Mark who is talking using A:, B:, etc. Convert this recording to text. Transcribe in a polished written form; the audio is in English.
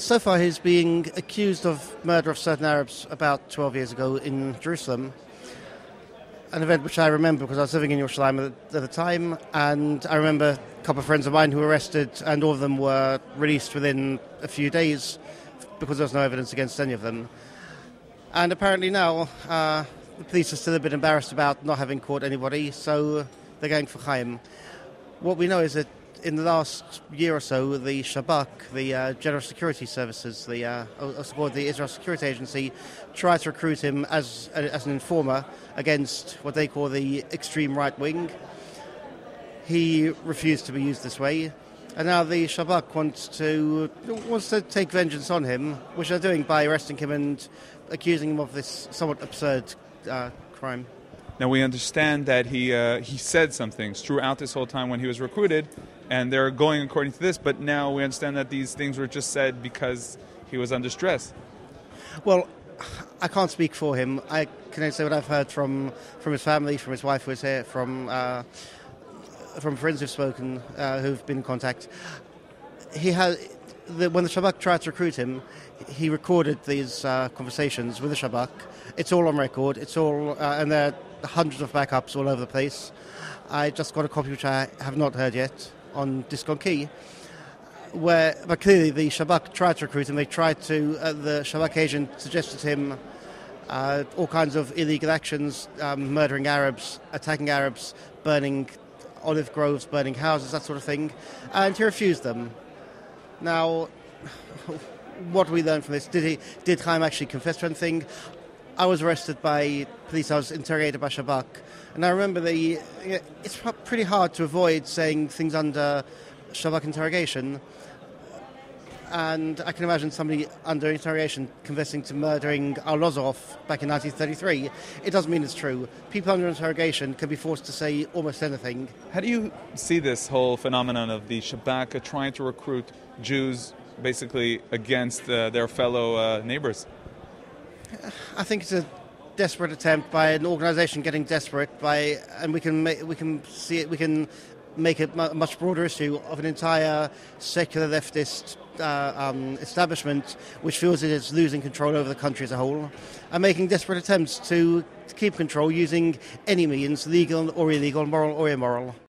A: So far, he's being accused of murder of certain Arabs about 12 years ago in Jerusalem, an event which I remember because I was living in Yerushalayim at the time, and I remember a couple of friends of mine who were arrested, and all of them were released within a few days because there was no evidence against any of them. And apparently now, the police are still a bit embarrassed about not having caught anybody, so they're going for Chaim. What we know is that in the last year or so, the Shabak, the General Security Services, also called the Israel Security Agency, tried to recruit him as an informer against what they call the extreme right wing. He refused to be used this way, and now the Shabak wants to take vengeance on him, which they're doing by arresting him and accusing him of this somewhat absurd crime.
B: Now, we understand that he said some things throughout this whole time when he was recruited, and they're going according to this, but now we understand that these things were just said because he was under stress.
A: Well, I can't speak for him. I can only say what I've heard from his family, from his wife who was here, from friends who've spoken, who've been in contact. When the Shabak tried to recruit him, he recorded these conversations with the Shabak. It's all on record. It's all, and there are hundreds of backups all over the place. I just got a copy which I have not heard yet on Disk on Key, but clearly the Shabak tried to recruit him. They tried to. The Shabak agent suggested to him all kinds of illegal actions, murdering Arabs, attacking Arabs, burning olive groves, burning houses, that sort of thing, and he refused them. Now, what do we learn from this? Did Chaim actually confess to anything? I was arrested by police. I was interrogated by Shabak, and I remember it's pretty hard to avoid saying things under Shabak interrogation. And I can imagine somebody under interrogation confessing to murdering Arlozov back in 1933. It doesn't mean it's true. People under interrogation can be forced to say almost anything.
B: How do you see this whole phenomenon of the Shabak trying to recruit Jews basically against their fellow neighbors?
A: I think it's a desperate attempt by an organisation getting desperate and we can make it a much broader issue of an entire secular leftist establishment which feels it is losing control over the country as a whole and making desperate attempts to keep control using any means, legal or illegal, moral or immoral.